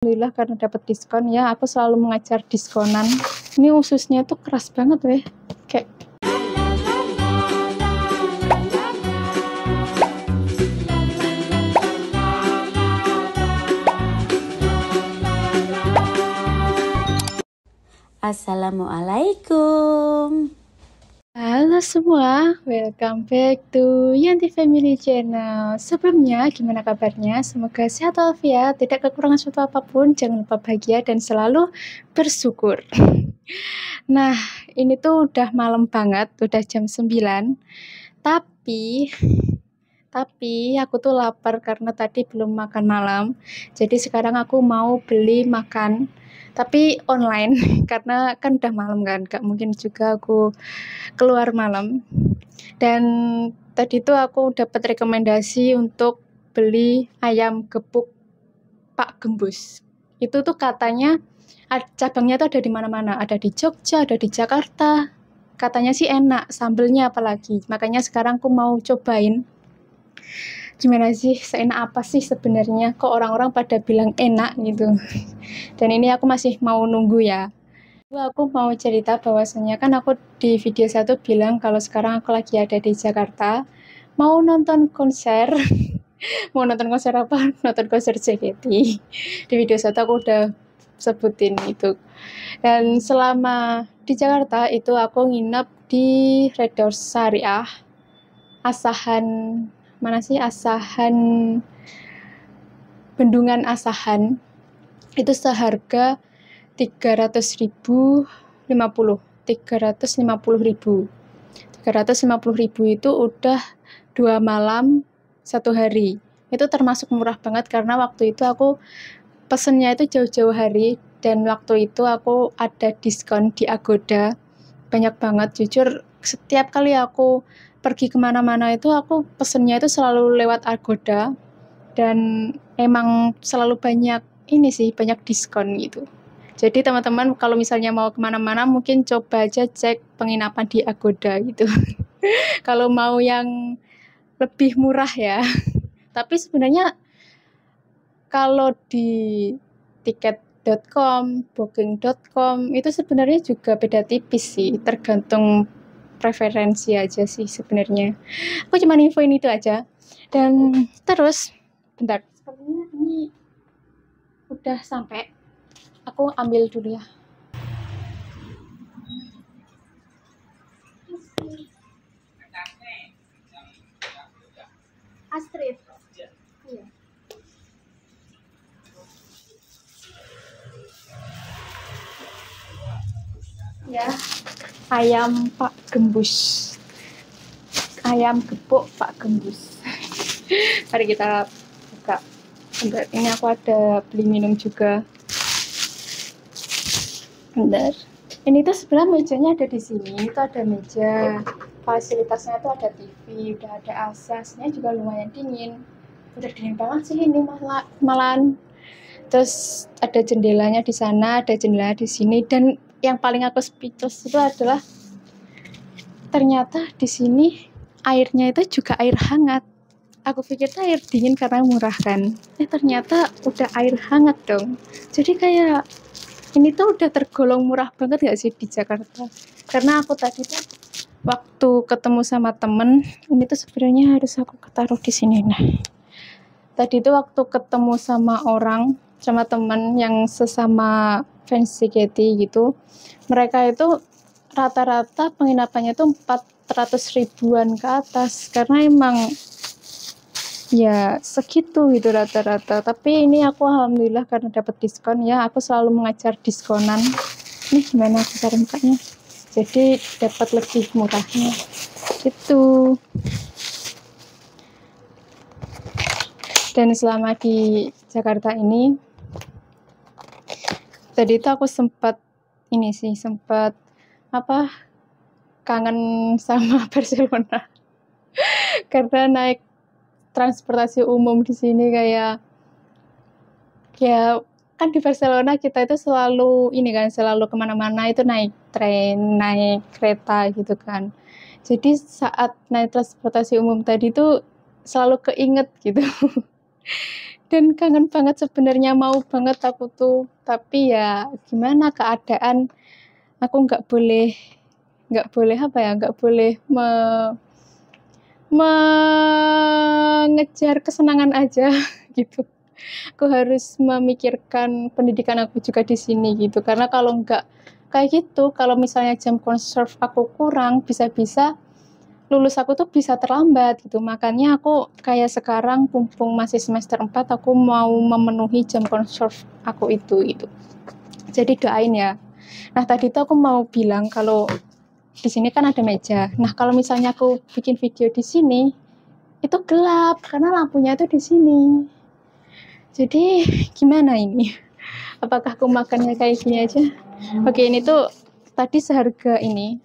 Alhamdulillah karena dapat diskon ya, aku selalu mengejar diskonan. Ini ususnya tuh keras banget weh. Kayak Assalamualaikum. halo semua, welcome back to Yanti Family Channel. Sebelumnya, gimana kabarnya? Semoga sehat walafiat, tidak kekurangan suatu apapun, jangan lupa bahagia dan selalu bersyukur. Nah, ini tuh udah malam banget, udah jam 9. Tapi aku tuh lapar karena tadi belum makan malam. Jadi sekarang aku mau beli makan, tapi online karena kan udah malam kan, gak mungkin juga aku keluar malam. Dan tadi tuh aku dapat rekomendasi untuk beli ayam gepuk Pak Gembus. Itu tuh katanya cabangnya tuh ada di mana-mana, ada di Jogja, ada di Jakarta. Katanya sih enak, sambelnya apalagi. Makanya sekarang aku mau cobain. Gimana sih, seenak apa sih sebenarnya? Kok orang-orang pada bilang enak gitu. Dan ini aku masih mau nunggu ya. Aku mau cerita bahwasanya kan aku di video 1 bilang kalau sekarang aku lagi ada di Jakarta, mau nonton konser. Mau nonton konser apa? Nonton konser JKT. Di video 1 aku udah sebutin itu. Dan selama di Jakarta itu aku nginep di Red Doors Syariah, Asahan, mana sih Asahan, Bendungan Asahan. Itu seharga 350.000. 350.000 itu udah 2 malam 1 hari. Itu termasuk murah banget karena waktu itu aku pesennya itu jauh-jauh hari dan waktu itu aku ada diskon di Agoda. Banyak banget, jujur setiap kali aku pergi kemana-mana itu aku pesennya itu selalu lewat Agoda dan emang selalu banyak ini sih, banyak diskon gitu. Jadi teman-teman kalau misalnya mau kemana-mana mungkin coba aja cek penginapan di Agoda gitu. Kalau mau yang lebih murah ya. Tapi sebenarnya kalau di tiket.com, booking.com itu sebenarnya juga beda tipis sih, tergantung preferensi aja sih sebenarnya. Aku cuma infoin itu aja. Dan terus bentar, sepertinya ini udah sampai. Aku ambil dulu ya. Astrid. Iya. Ya, ayam Pak Gembus. Ayam gepuk Pak Gembus. Mari kita buka. Bentar, ini aku ada beli minum juga. Bentar. Ini tuh sebenarnya mejanya ada di sini. Itu ada meja. Fasilitasnya tuh ada TV, udah ada AC. AC-nya juga lumayan dingin. Udah dingin banget sih ini malahan. Terus ada jendelanya di sana, ada jendela di sini, dan yang paling aku speechless itu adalah ternyata di sini airnya itu juga air hangat. Aku pikir itu air dingin karena murah kan. Ternyata udah air hangat dong. Jadi kayak ini tuh udah tergolong murah banget gak sih di Jakarta? Karena aku tadi tuh waktu ketemu sama temen, ini tuh sebenarnya harus aku taruh di sini. Nah, tadi tuh waktu ketemu sama temen yang sesama fans JKT gitu, mereka itu rata-rata penginapannya tuh 400 ribuan ke atas karena emang ya segitu gitu rata-rata. Tapi ini aku alhamdulillah karena dapat diskon ya, aku selalu mengejar diskonan. Ini gimana aku cara bukanya, jadi dapat lebih murahnya itu. Dan selama di Jakarta ini tadi itu aku sempat kangen sama Barcelona karena naik transportasi umum di sini kayak ya kan di Barcelona kita itu selalu kemana-mana itu naik tren, naik kereta gitu kan. Jadi saat naik transportasi umum tadi tuh selalu keinget gitu. Dan kangen banget sebenarnya, mau banget aku tuh. Tapi ya gimana keadaan, aku nggak boleh apa ya, nggak boleh mengejar kesenangan aja gitu. Aku harus memikirkan pendidikan aku juga di sini gitu. Karena kalau nggak kayak gitu, kalau misalnya jam konserv aku kurang, bisa-bisa lulus aku tuh bisa terlambat gitu. Makanya aku kayak sekarang mumpung masih semester 4, aku mau memenuhi jam konserv aku itu gitu. Jadi doain ya. Nah, tadi tuh aku mau bilang kalau di sini kan ada meja. Nah, kalau misalnya aku bikin video di sini, itu gelap karena lampunya itu di sini. Jadi gimana ini? Apakah aku makannya kayak gini aja? Oke, ini tuh tadi seharga ini,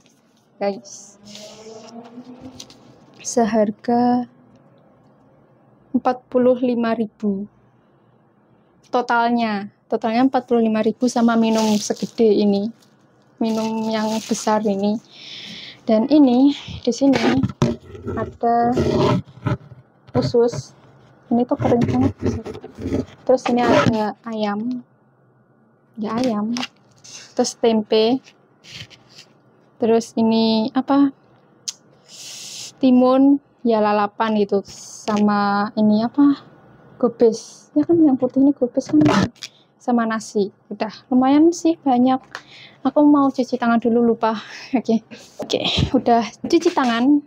guys. Seharga 45.000. Totalnya 45.000 sama minum segede ini. Minum yang besar ini. Dan ini di sini ada usus. Ini tuh kering banget. Terus ini ada ayam. Ya, ayam. Terus tempe. Terus ini apa? Timun, ya lalapan gitu. Sama ini apa? Gobes. Ya kan yang putih ini gobes kan. Sama nasi. Udah lumayan sih banyak. Aku mau cuci tangan dulu, lupa. Oke, udah cuci tangan.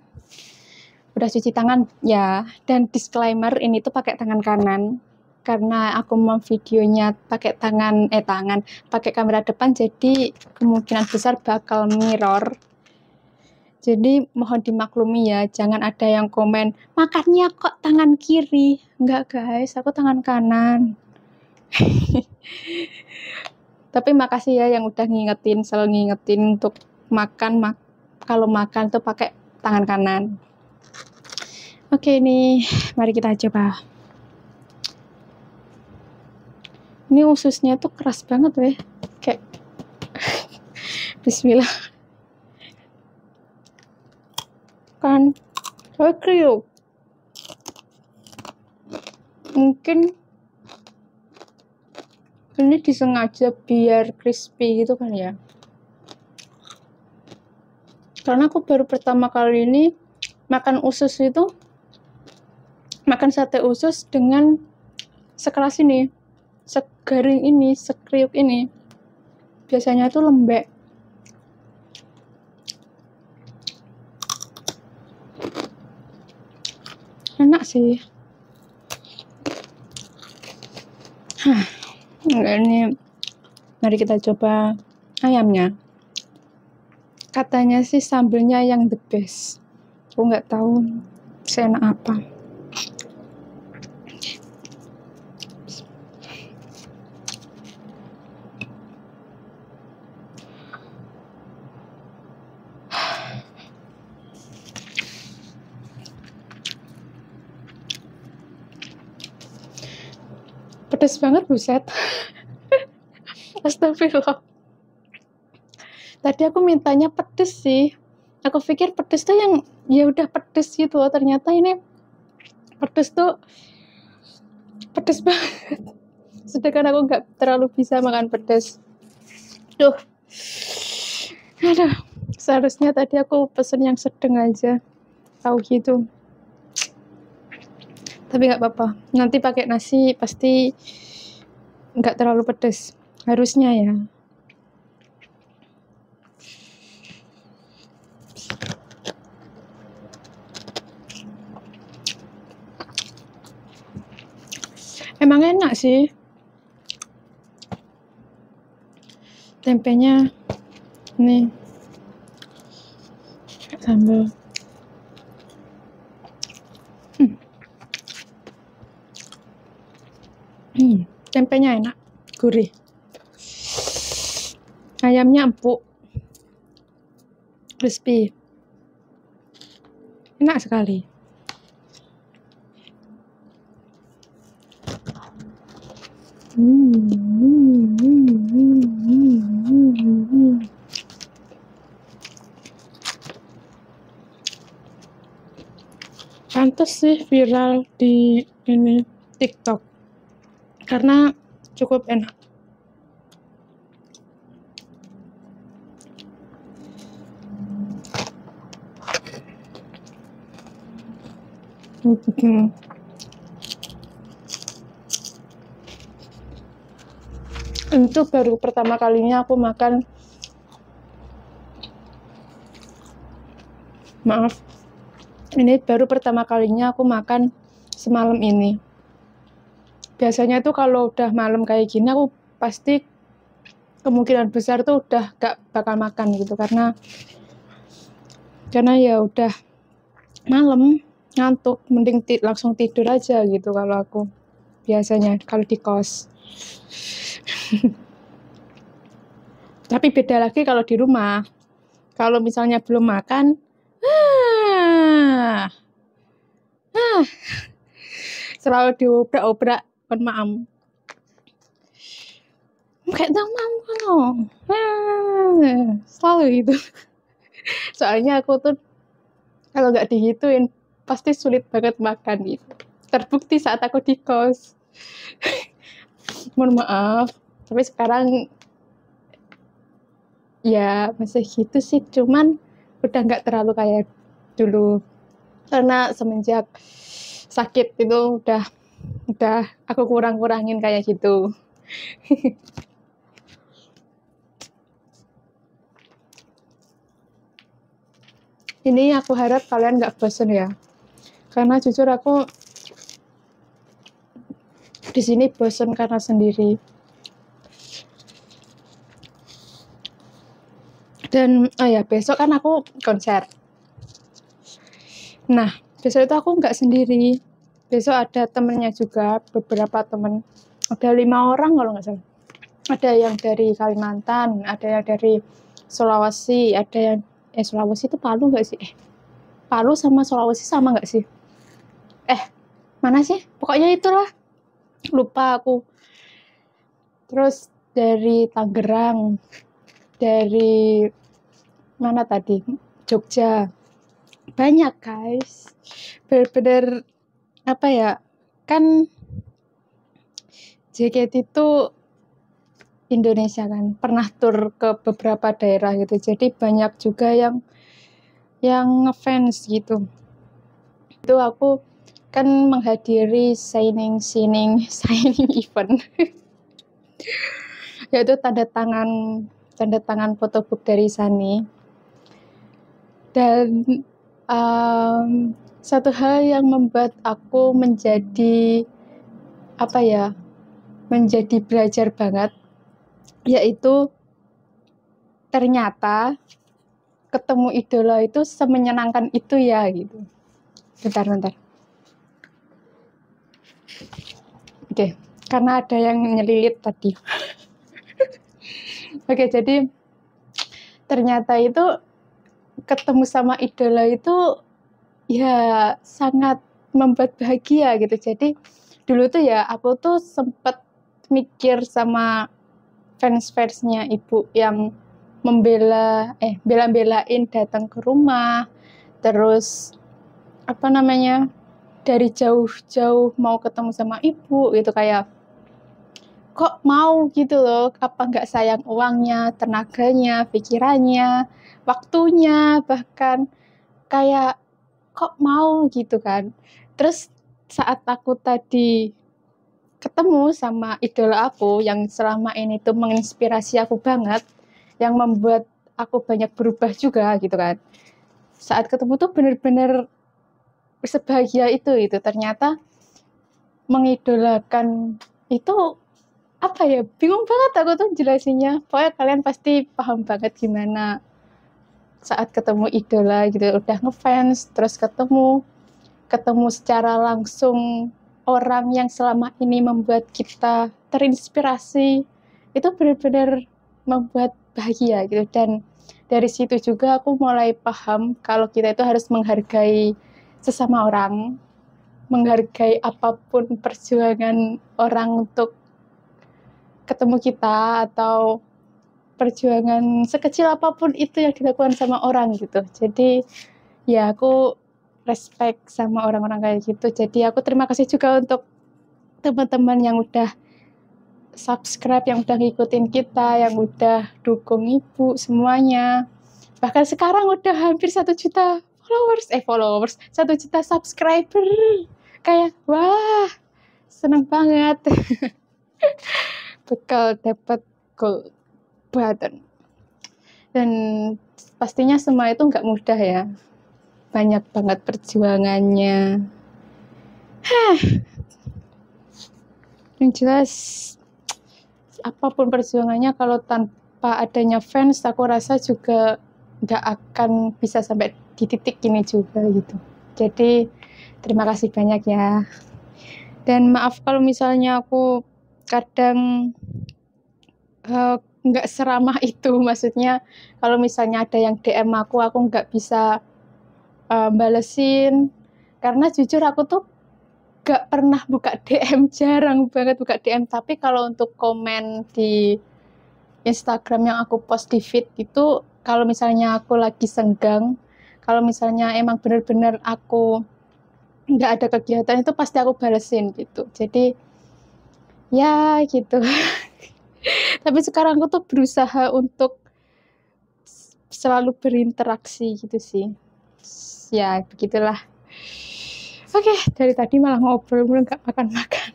Ya, dan disclaimer ini tuh pakai tangan kanan karena aku mau videonya pakai pakai kamera depan, jadi kemungkinan besar bakal mirror. Jadi mohon dimaklumi ya, jangan ada yang komen makannya kok tangan kiri. Enggak guys, aku tangan kanan. Tapi makasih ya yang udah selalu ngingetin untuk makan kalau makan tuh pakai tangan kanan. Oke, nih mari kita coba. Ini ususnya tuh keras banget weh, kayak Bismillah. Kan kriuk. Mungkin ini disengaja biar crispy gitu kan ya. Karena aku baru pertama kali ini makan sate usus dengan sekeras ini, segaring ini, sekriuk ini. Biasanya itu lembek. Enak sih. Ini mari kita coba ayamnya. Katanya sih sambelnya yang the best. Aku nggak tahu seenak apa. Pedes banget, buset. Astagfirullah. Tadi aku mintanya pedes sih. Aku pikir pedes tuh yang ya udah pedes gitu. Ternyata ini pedes tuh pedes banget. Sedangkan aku nggak terlalu bisa makan pedes. Aduh. Seharusnya tadi aku pesen yang sedang aja. Tahu gitu. Tapi nggak apa-apa. Nanti pakai nasi pasti nggak terlalu pedes. Harusnya ya. Emang enak sih. Tempenya nih. Sambal. Tempenya enak, gurih. Ayamnya empuk, crispy. Enak sekali. Pantes sih viral di ini TikTok. karena cukup enak. Itu baru pertama kalinya aku makan, maaf, ini baru pertama kalinya aku makan semalam ini. Biasanya tuh kalau udah malam kayak gini aku pasti kemungkinan besar tuh udah gak bakal makan gitu, karena ya udah malam, ngantuk, mending langsung tidur aja gitu kalau aku biasanya kalau di kos. Tapi beda lagi kalau di rumah. Kalau misalnya belum makan, selalu diobrak-obrak, kon maam. Kayak tau maam kono. Selalu gitu. Soalnya aku tuh kalau nggak digituin pasti sulit banget makan gitu. Terbukti saat aku di kos. Mohon maaf, tapi sekarang ya masih gitu sih, cuman udah nggak terlalu kayak dulu, karena semenjak sakit itu udah aku kurangin kayak gitu. Ini aku harap kalian nggak bosan ya, karena jujur aku di sini bosan karena sendiri. Dan oh ya, besok kan aku konser. Nah, besok itu aku nggak sendiri. Besok ada temennya juga, beberapa temen. Ada 5 orang kalau nggak salah. Ada yang dari Kalimantan, ada yang dari Sulawesi, ada yang Sulawesi itu Palu nggak sih? Palu sama Sulawesi sama nggak sih? Mana sih? Pokoknya itulah. Lupa aku. Terus dari Tangerang, dari mana tadi? Jogja. Banyak guys. Bener-bener apa ya? Kan JKT itu Indonesia kan, pernah tur ke beberapa daerah gitu. Jadi banyak juga yang ngefans gitu. Itu aku kan menghadiri signing event. Yaitu tanda tangan photobook dari Sunny. Dan satu hal yang membuat aku menjadi menjadi belajar banget, yaitu ternyata ketemu idola itu semenyenangkan itu ya gitu. Bentar. Oke, karena ada yang nyelilit tadi. Oke, jadi ternyata itu ketemu sama idola itu ya sangat membuat bahagia gitu. Jadi dulu tuh ya aku tuh sempet mikir sama fans-fansnya ibu yang bela-belain datang ke rumah, terus dari jauh-jauh mau ketemu sama ibu gitu, kayak kok mau gitu loh, apa nggak sayang uangnya, tenaganya, pikirannya, waktunya, bahkan kayak kok mau gitu kan. Terus saat aku tadi ketemu sama idola aku yang selama ini tuh menginspirasi aku banget, yang membuat aku banyak berubah juga gitu kan. Saat ketemu tuh bener-bener sebahagia itu. Ternyata mengidolakan itu bingung banget aku tuh jelasinnya. Pokoknya kalian pasti paham banget gimana saat ketemu idola gitu, udah ngefans, terus ketemu secara langsung orang yang selama ini membuat kita terinspirasi, itu benar-benar membuat bahagia gitu. Dan dari situ juga aku mulai paham kalau kita itu harus menghargai sesama orang, menghargai apapun perjuangan orang untuk ketemu kita, atau perjuangan sekecil apapun itu yang dilakukan sama orang gitu. Jadi ya aku respect sama orang-orang kayak gitu. Jadi aku terima kasih juga untuk teman-teman yang udah subscribe, yang udah ngikutin kita, yang udah dukung ibu semuanya. Bahkan sekarang udah hampir 1 juta followers, 1 juta subscriber. Kayak wah, seneng banget. Bakal dapat gold button. Dan pastinya semua itu nggak mudah ya. Banyak banget perjuangannya. Yang jelas apapun perjuangannya, kalau tanpa adanya fans, aku rasa juga nggak akan bisa sampai di titik ini juga gitu. Jadi terima kasih banyak ya. Dan maaf kalau misalnya aku kadang nggak seramah itu. Maksudnya kalau misalnya ada yang DM aku nggak bisa balesin. Karena jujur aku tuh gak pernah buka DM, jarang banget buka DM. Tapi kalau untuk komen di Instagram yang aku post di feed itu, kalau misalnya aku lagi senggang, kalau misalnya emang bener-bener aku nggak ada kegiatan, itu pasti aku balesin gitu. Jadi ya gitu. Tapi sekarang aku tuh berusaha untuk selalu berinteraksi gitu sih. Ya begitulah. Oke, dari tadi malah ngobrol, nggak makan-makan.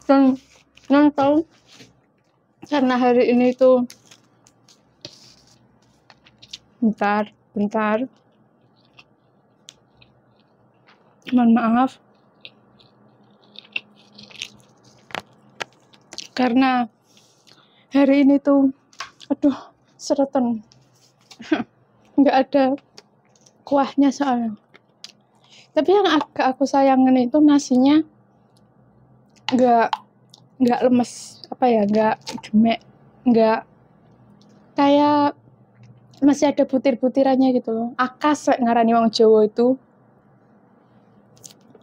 Dan tahu, karena hari ini tuh bentar. Mohon maaf. Karena hari ini tuh, aduh, seretan. Nggak ada kuahnya soalnya. Tapi yang agak aku sayangin itu nasinya nggak lemes, nggak gemek, nggak kayak masih ada butir-butirannya gitu loh. Akas ngarani wong Jawa itu.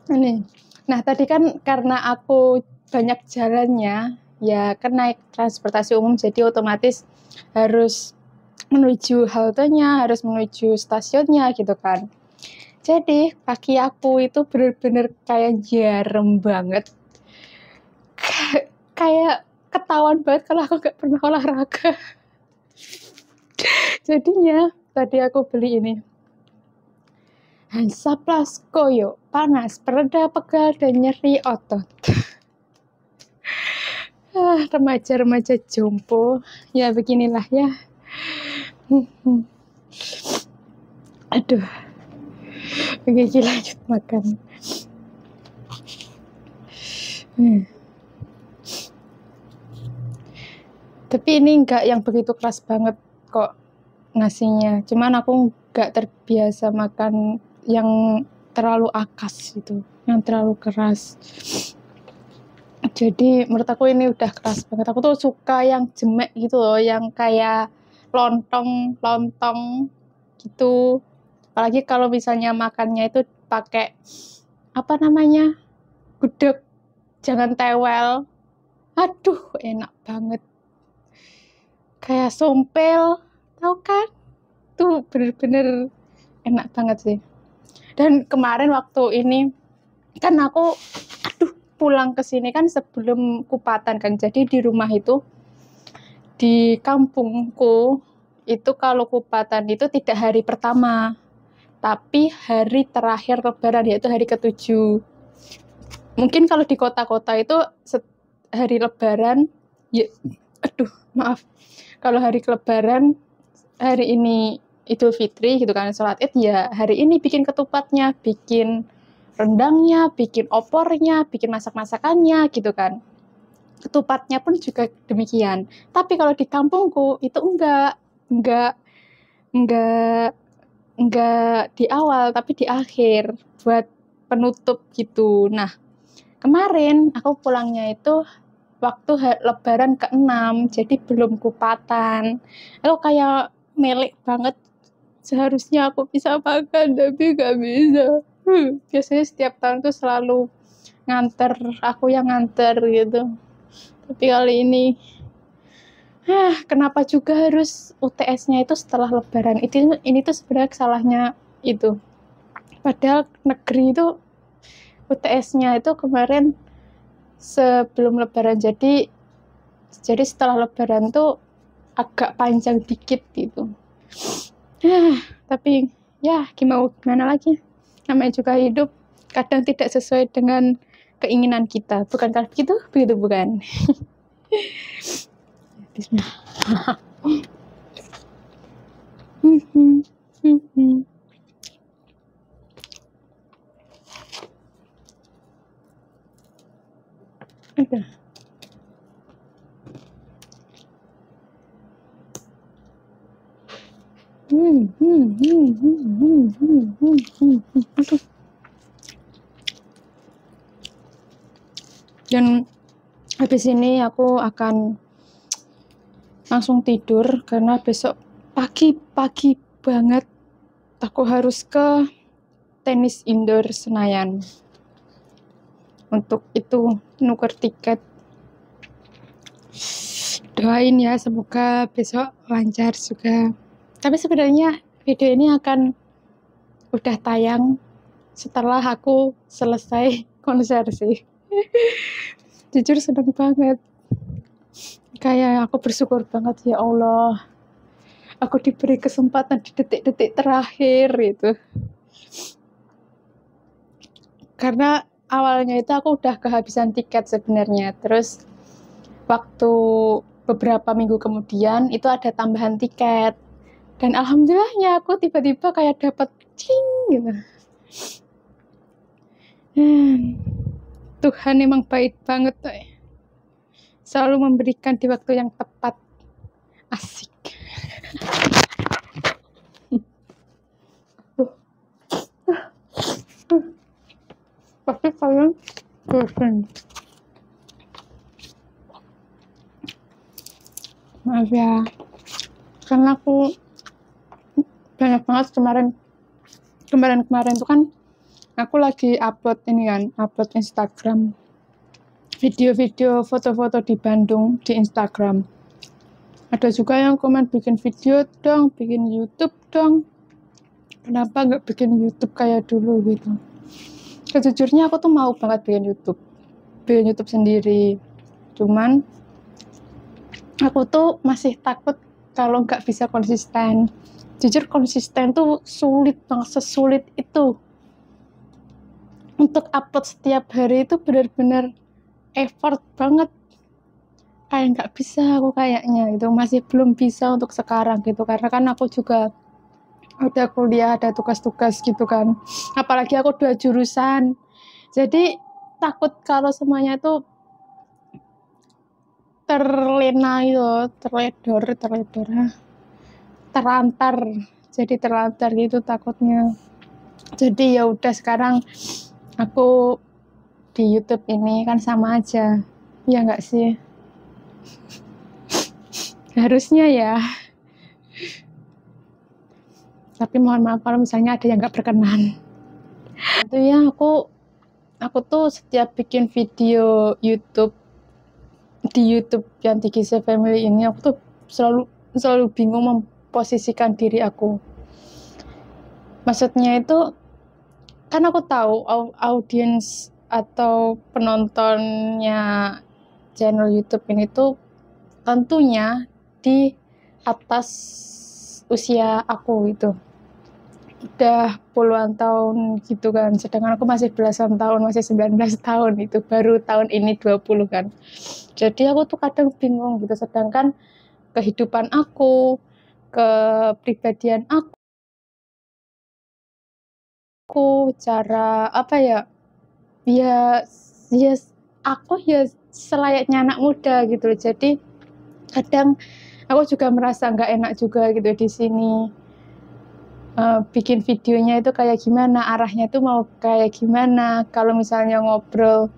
Ini. Nah, tadi kan karena aku banyak jalannya, ya kan naik transportasi umum, jadi otomatis harus menuju haltenya, harus menuju stasiunnya gitu kan. Jadi kaki aku itu bener-bener kayak jarum banget. Kayak ketahuan banget kalau aku gak pernah olahraga. Jadinya tadi aku beli ini. Hansaplast Koyo, panas, pereda pegal dan nyeri otot. Remaja-remaja jompo, ya beginilah ya. Aduh. Oke, lanjut makan. Tapi ini enggak yang begitu keras banget kok nasinya. Cuman aku enggak terbiasa makan yang terlalu akas gitu, yang terlalu keras. Jadi menurut aku ini udah keras banget. Aku tuh suka yang jemek gitu loh, yang kayak lontong gitu. Apalagi kalau misalnya makannya itu pakai gudeg, jangan tewel. Aduh, enak banget. Kayak sompel, tau kan? Tuh bener-bener enak banget sih. Dan kemarin waktu ini kan aku pulang ke sini kan sebelum Kupatan kan. Jadi di rumah itu, di kampungku itu kalau Kupatan itu tidak hari pertama, tapi hari terakhir Lebaran, yaitu hari ke-7. Mungkin kalau di kota-kota itu hari Lebaran, ya, kalau hari Lebaran, hari ini Idul Fitri gitu kan, sholat Id, ya hari ini bikin ketupatnya, bikin rendangnya, bikin opornya, bikin masak-masakannya gitu kan. Ketupatnya pun juga demikian. Tapi kalau di kampungku itu enggak di awal, tapi di akhir buat penutup gitu. Nah, kemarin aku pulangnya itu waktu Lebaran ke-6, jadi belum Kupatan. Aku kayak melek banget. Seharusnya aku bisa makan, tapi gak bisa. Biasanya setiap tahun tuh selalu aku yang nganter gitu. Tapi kali ini, kenapa juga harus UTS-nya itu setelah Lebaran? Ini tuh sebenarnya salahnya itu. Padahal negeri itu UTS-nya itu kemarin sebelum lebaran, jadi setelah lebaran tuh agak panjang dikit gitu. Tapi ya gimana lagi, namanya juga hidup, kadang tidak sesuai dengan keinginan kita, bukan kan begitu bukan. Bismillah. Udah. Dan habis ini aku akan langsung tidur karena besok pagi banget aku harus ke tenis indoor Senayan. Untuk itu nuker tiket. Doain ya, semoga besok lancar juga. Tapi sebenarnya video ini akan udah tayang setelah aku selesai konser sih. Jujur seneng banget. Kayak aku bersyukur banget, ya Allah, aku diberi kesempatan di detik-detik terakhir itu. Karena awalnya itu aku udah kehabisan tiket sebenarnya. Terus waktu beberapa minggu kemudian itu ada tambahan tiket. Dan alhamdulillahnya aku tiba-tiba kayak dapat cing gitu. Tuhan emang baik banget tuh. Selalu memberikan di waktu yang tepat. Asik. Pasti kalian bosan. Maaf ya, karena aku banyak banget kemarin tuh kan aku lagi upload Instagram, video-video foto-foto di Bandung di Instagram. Ada juga yang komen bikin video dong, bikin YouTube dong, kenapa nggak bikin YouTube kayak dulu gitu. Sejujurnya aku tuh mau banget bikin YouTube sendiri, cuman aku tuh masih takut kalau nggak bisa konsisten. Jujur konsisten tuh sulit banget, sesulit itu. Untuk upload setiap hari itu benar-benar effort banget. Kayak nggak bisa aku kayaknya gitu, masih belum bisa untuk sekarang gitu. Karena kan aku juga ada kuliah, ada tugas-tugas gitu kan. Apalagi aku 2 jurusan. Jadi takut kalau semuanya itu terlena gitu, terlantar. Jadi terlantar gitu takutnya. Jadi ya udah, sekarang aku di YouTube ini kan sama aja. Ya nggak sih? Harusnya ya. Tapi mohon maaf kalau misalnya ada yang nggak berkenan. Itu ya, aku tuh setiap bikin video YouTube di YouTube yang Tigisa Family ini, aku tuh selalu bingung memposisikan diri aku. Maksudnya itu kan aku tahu audiens atau penontonnya channel YouTube ini tuh tentunya di atas usia aku itu. Udah puluhan tahun gitu kan, sedangkan aku masih belasan tahun, masih 19 tahun, itu baru tahun ini 20 kan. Jadi aku tuh kadang bingung gitu, sedangkan kehidupan aku, kepribadian aku, cara apa ya, ya aku ya selayaknya anak muda gitu. Jadi kadang aku juga merasa nggak enak juga gitu di sini. Bikin videonya itu kayak gimana, arahnya tuh mau kayak gimana, kalau misalnya ngobrol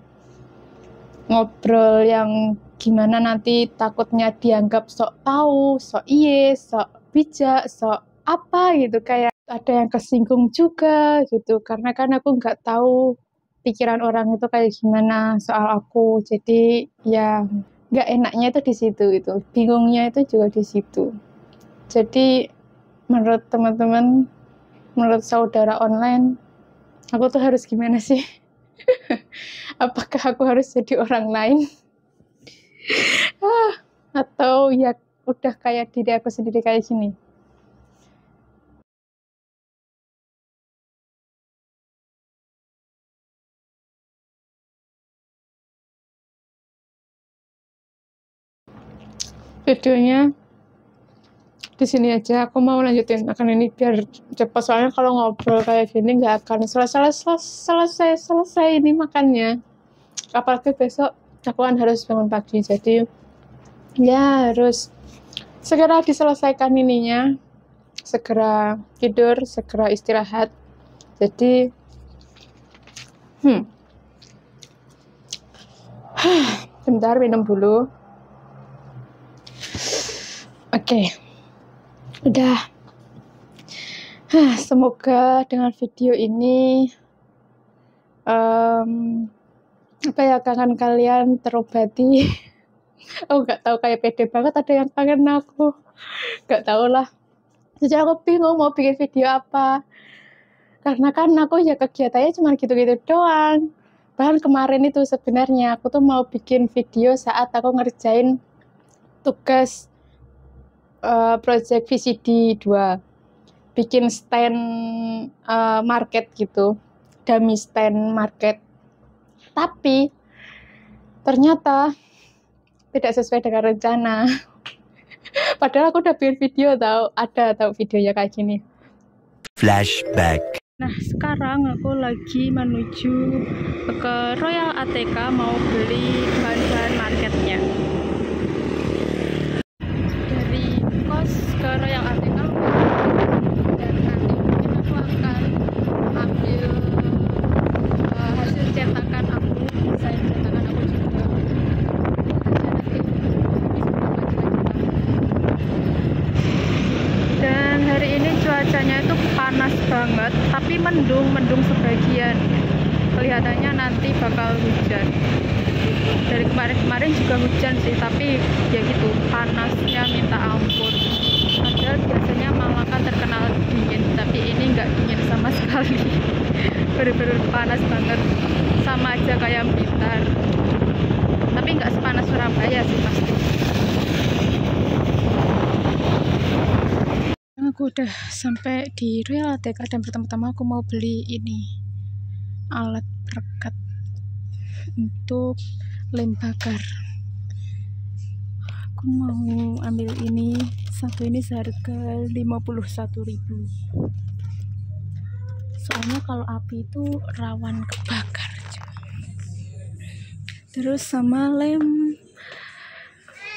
yang gimana nanti takutnya dianggap sok tahu, sok iye, sok bijak, sok apa gitu, kayak ada yang kesinggung juga gitu, karena kan aku nggak tahu pikiran orang itu kayak gimana soal aku. Jadi ya nggak enaknya itu di situ, itu bingungnya itu juga di situ. Jadi menurut teman-teman, menurut saudara online, aku tuh harus gimana sih? Apakah aku harus jadi orang lain? Atau ya udah kayak diri aku sendiri kayak gini? Videonya di sini aja, aku mau lanjutin akan ini biar cepat, soalnya kalau ngobrol kayak gini nggak akan selesai ini makannya, apalagi besok aku kan harus bangun pagi, jadi ya harus segera diselesaikan ininya, segera tidur, segera istirahat. Jadi bentar minum dulu. Oke. Udah. Semoga dengan video ini apa ya, kangen kalian terobati. Oh nggak tahu, kayak pede banget ada yang kangen aku. Nggak tahu lah. Jadi aku bingung mau bikin video apa. Karena kan aku ya kegiatannya cuma gitu-gitu doang. Bahkan kemarin itu sebenarnya aku tuh mau bikin video saat aku ngerjain tugas project VCD 2. Bikin stand market gitu. Dummy stand market. Tapi ternyata tidak sesuai dengan rencana. Padahal aku udah bikin video tahu videonya kayak gini. Flashback. Nah, sekarang aku lagi menuju ke Royal ATK mau beli bahan-bahan marketnya. Dari kos ke Royal ATK, dan nanti mungkin aku akan ambil hasil cetakan aku, desain cetakan aku juga. Dan hari ini cuacanya itu panas banget, tapi mendung sebagian. Kelihatannya nanti bakal hujan. Dari kemarin juga hujan sih, tapi ya gitu, panasnya minta ampun. Padahal biasanya Malang kan terkenal dingin, tapi ini nggak dingin sama sekali. Bener-bener panas banget, sama aja kayak Blitar. Tapi nggak sepanas Surabaya sih pasti. Aku udah sampai di Royal ATK dan pertama-tama aku mau beli ini, alat perekat untuk lem bakar. Aku mau ambil ini, satu ini seharga 51.000. Soalnya kalau api itu rawan kebakar. Terus sama lem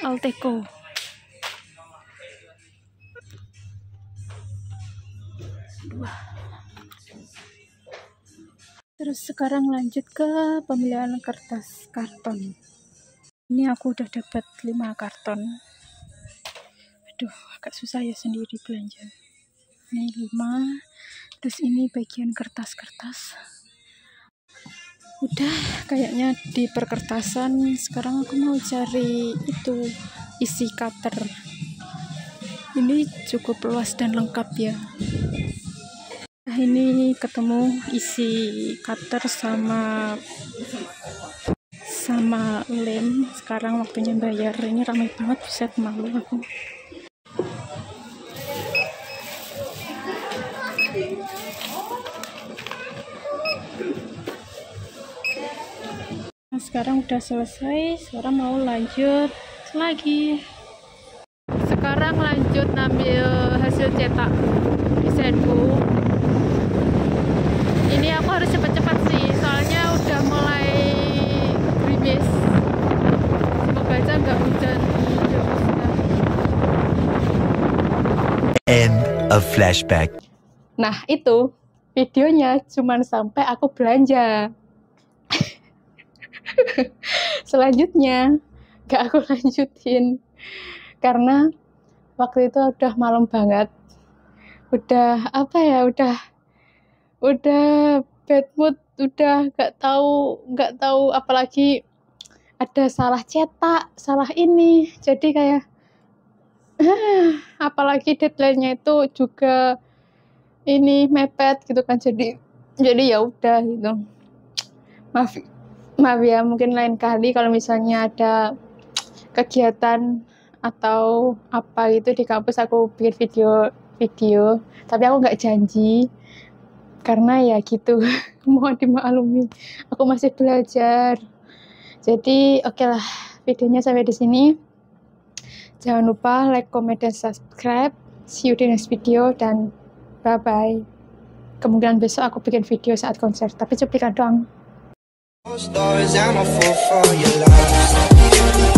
Alteco. Terus sekarang lanjut ke pemilihan kertas karton. Ini aku udah dapat 5 karton. Aduh, agak susah ya sendiri belanja. Ini 5. Terus ini bagian kertas-kertas. Udah kayaknya di perkertasan. Sekarang aku mau cari itu, isi cutter. Ini cukup luas dan lengkap ya. Nah, ini ketemu isi cutter sama lem. Sekarang waktunya bayar. Ini ramai banget, buset, malu aku. Nah, sekarang udah selesai. Sekarang mau lanjut lagi. Sekarang lanjut ngambil hasil cetak desainku. Ini aku harus cepet-cepet sih, soalnya udah mulai gerimis. Semoga aja nggak hujan. End of flashback. Nah, itu videonya cuman sampai aku belanja. Selanjutnya nggak aku lanjutin karena waktu itu udah malam banget. Udah apa ya, udah bad mood, udah nggak tahu apalagi ada salah cetak, salah ini, jadi kayak apalagi deadline-nya itu juga ini mepet gitu kan, jadi ya udah gitu. Maaf ya, mungkin lain kali kalau misalnya ada kegiatan atau apa gitu di kampus aku bikin video, tapi aku nggak janji karena ya gitu. Mohon dimaklumi, aku masih belajar. Jadi oke lah, videonya sampai di sini. Jangan lupa like, comment, dan subscribe. See you di next video dan bye-bye. Kemungkinan besok aku bikin video saat konser, tapi cuplikan doang. Stories, I'm a fool for your love.